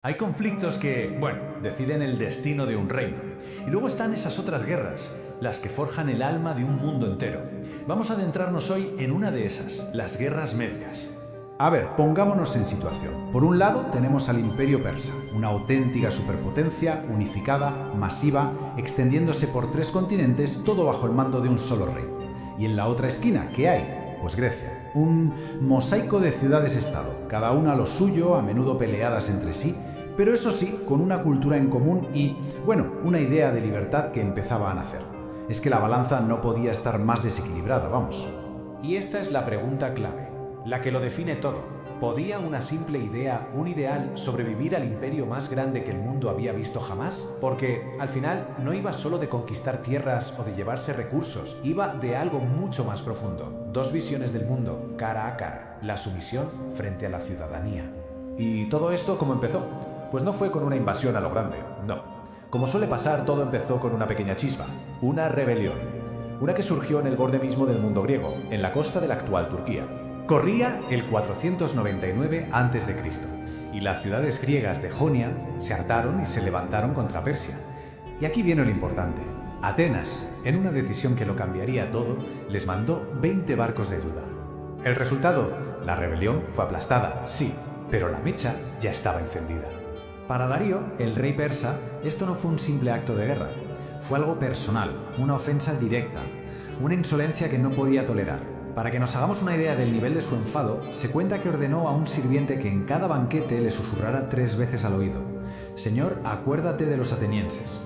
Hay conflictos que, bueno, deciden el destino de un reino. Y luego están esas otras guerras, las que forjan el alma de un mundo entero. Vamos a adentrarnos hoy en una de esas, las guerras médicas. A ver, pongámonos en situación. Por un lado tenemos al Imperio Persa, una auténtica superpotencia, unificada, masiva, extendiéndose por 3 continentes, todo bajo el mando de un solo rey. Y en la otra esquina, ¿qué hay? Pues Grecia, un mosaico de ciudades-estado, cada una a lo suyo, a menudo peleadas entre sí, pero eso sí, con una cultura en común y, bueno, una idea de libertad que empezaba a nacer. Es que la balanza no podía estar más desequilibrada, vamos. Y esta es la pregunta clave, la que lo define todo. ¿Podía una simple idea, un ideal, sobrevivir al imperio más grande que el mundo había visto jamás? Porque, al final, no iba solo de conquistar tierras o de llevarse recursos, iba de algo mucho más profundo. Dos visiones del mundo, cara a cara, la sumisión frente a la ciudadanía. ¿Y todo esto cómo empezó? Pues no fue con una invasión a lo grande, no. Como suele pasar, todo empezó con una pequeña chispa, una rebelión. Una que surgió en el borde mismo del mundo griego, en la costa de la actual Turquía. Corría el 499 a.C. y las ciudades griegas de Jonia se hartaron y se levantaron contra Persia. Y aquí viene lo importante. Atenas, en una decisión que lo cambiaría todo, les mandó 20 barcos de ayuda. El resultado, la rebelión fue aplastada, sí, pero la mecha ya estaba encendida. Para Darío, el rey persa, esto no fue un simple acto de guerra. Fue algo personal, una ofensa directa, una insolencia que no podía tolerar. Para que nos hagamos una idea del nivel de su enfado, se cuenta que ordenó a un sirviente que en cada banquete le susurrara 3 veces al oído: «Señor, acuérdate de los atenienses».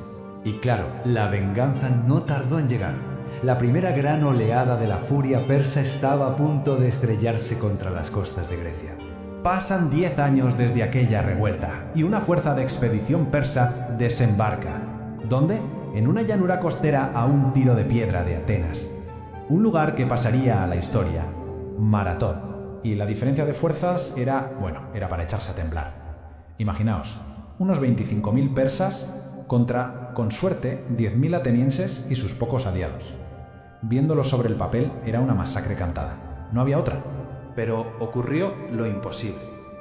Y claro, la venganza no tardó en llegar. La primera gran oleada de la furia persa estaba a punto de estrellarse contra las costas de Grecia. Pasan 10 años desde aquella revuelta y una fuerza de expedición persa desembarca. ¿Dónde? En una llanura costera a un tiro de piedra de Atenas. Un lugar que pasaría a la historia, Maratón. Y la diferencia de fuerzas era para echarse a temblar. Imaginaos, unos 25.000 persas contra, con suerte, 10.000 atenienses y sus pocos aliados. Viéndolo sobre el papel, era una masacre cantada. No había otra. Pero ocurrió lo imposible.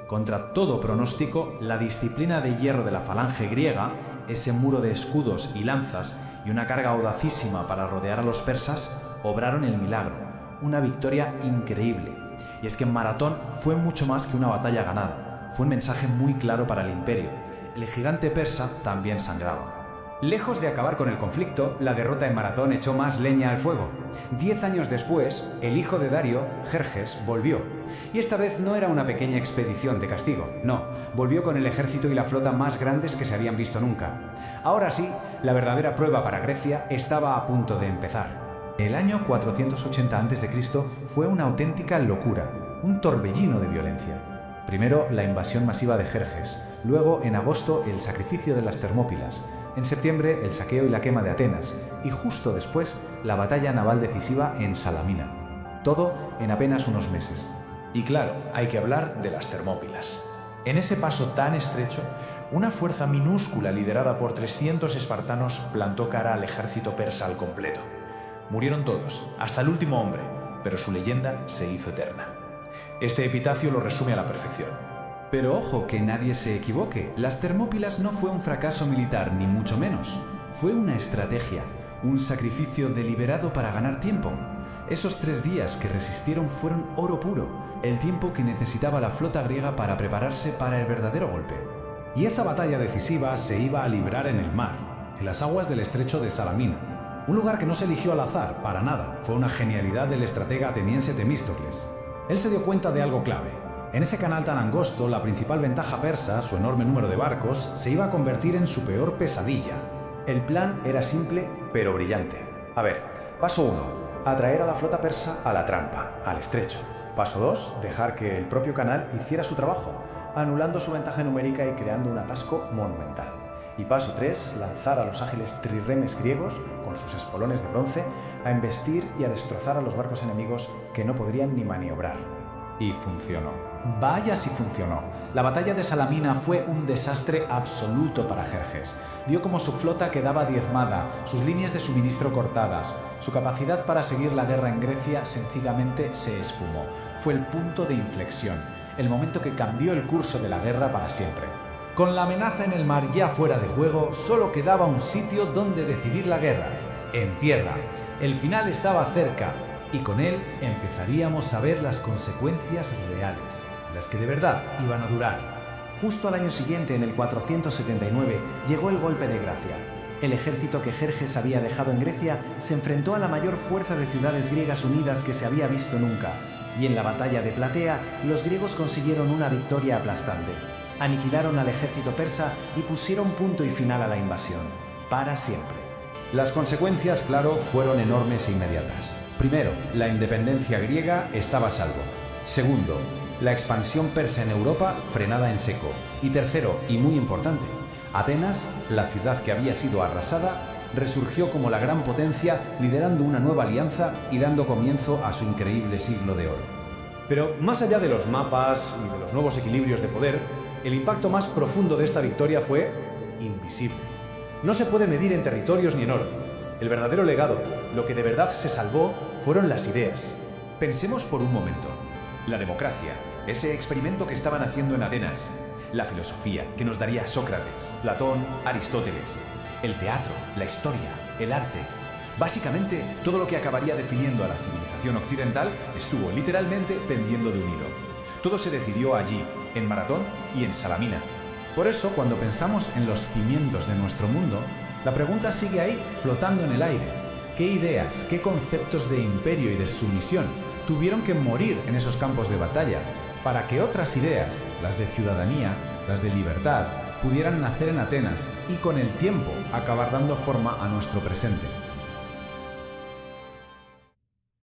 Contra todo pronóstico, la disciplina de hierro de la falange griega, ese muro de escudos y lanzas y una carga audacísima para rodear a los persas, obraron el milagro, una victoria increíble. Y es que en Maratón fue mucho más que una batalla ganada, fue un mensaje muy claro para el imperio. El gigante persa también sangraba. Lejos de acabar con el conflicto, la derrota en Maratón echó más leña al fuego. 10 años después, el hijo de Darío, Jerjes, volvió. Y esta vez no era una pequeña expedición de castigo, no, volvió con el ejército y la flota más grandes que se habían visto nunca. Ahora sí, la verdadera prueba para Grecia estaba a punto de empezar. El año 480 a.C. fue una auténtica locura, un torbellino de violencia. Primero, la invasión masiva de Jerjes, luego, en agosto, el sacrificio de las Termópilas, en septiembre, el saqueo y la quema de Atenas, y justo después, la batalla naval decisiva en Salamina. Todo en apenas unos meses. Y claro, hay que hablar de las Termópilas. En ese paso tan estrecho, una fuerza minúscula liderada por 300 espartanos plantó cara al ejército persa al completo. Murieron todos, hasta el último hombre, pero su leyenda se hizo eterna. Este epitafio lo resume a la perfección. Pero ojo, que nadie se equivoque, las Termópilas no fue un fracaso militar, ni mucho menos. Fue una estrategia, un sacrificio deliberado para ganar tiempo. Esos 3 días que resistieron fueron oro puro, el tiempo que necesitaba la flota griega para prepararse para el verdadero golpe. Y esa batalla decisiva se iba a librar en el mar, en las aguas del estrecho de Salamina. Un lugar que no se eligió al azar, para nada, fue una genialidad del estratega ateniense Temístocles. Él se dio cuenta de algo clave. En ese canal tan angosto, la principal ventaja persa, su enorme número de barcos, se iba a convertir en su peor pesadilla. El plan era simple, pero brillante. A ver, paso 1, atraer a la flota persa a la trampa, al estrecho. Paso 2, dejar que el propio canal hiciera su trabajo, anulando su ventaja numérica y creando un atasco monumental. Y paso 3, lanzar a los ágiles trirremes griegos, con sus espolones de bronce, a embestir y a destrozar a los barcos enemigos que no podrían ni maniobrar. Y funcionó. Vaya si funcionó. La batalla de Salamina fue un desastre absoluto para Jerjes. Vio como su flota quedaba diezmada, sus líneas de suministro cortadas. Su capacidad para seguir la guerra en Grecia sencillamente se esfumó. Fue el punto de inflexión, el momento que cambió el curso de la guerra para siempre. Con la amenaza en el mar ya fuera de juego, solo quedaba un sitio donde decidir la guerra: en tierra. El final estaba cerca y con él empezaríamos a ver las consecuencias reales, las que de verdad iban a durar. Justo al año siguiente, en el 479, llegó el golpe de Gracia. El ejército que Jerjes había dejado en Grecia se enfrentó a la mayor fuerza de ciudades griegas unidas que se había visto nunca, y en la batalla de Platea los griegos consiguieron una victoria aplastante. Aniquilaron al ejército persa y pusieron punto y final a la invasión, para siempre. Las consecuencias, claro, fueron enormes e inmediatas. Primero, la independencia griega estaba a salvo. Segundo, la expansión persa en Europa frenada en seco. Y tercero, y muy importante, Atenas, la ciudad que había sido arrasada, resurgió como la gran potencia, liderando una nueva alianza y dando comienzo a su increíble siglo de oro. Pero más allá de los mapas y de los nuevos equilibrios de poder, el impacto más profundo de esta victoria fue invisible. No se puede medir en territorios ni en oro. El verdadero legado, lo que de verdad se salvó, fueron las ideas. Pensemos por un momento. La democracia, ese experimento que estaban haciendo en Atenas. La filosofía, que nos daría Sócrates, Platón, Aristóteles. El teatro, la historia, el arte. Básicamente, todo lo que acabaría definiendo a la civilización occidental estuvo literalmente pendiendo de un hilo. Todo se decidió allí, en Maratón y en Salamina. Por eso, cuando pensamos en los cimientos de nuestro mundo, la pregunta sigue ahí, flotando en el aire. ¿Qué ideas, qué conceptos de imperio y de sumisión tuvieron que morir en esos campos de batalla para que otras ideas, las de ciudadanía, las de libertad, pudieran nacer en Atenas y con el tiempo acabar dando forma a nuestro presente?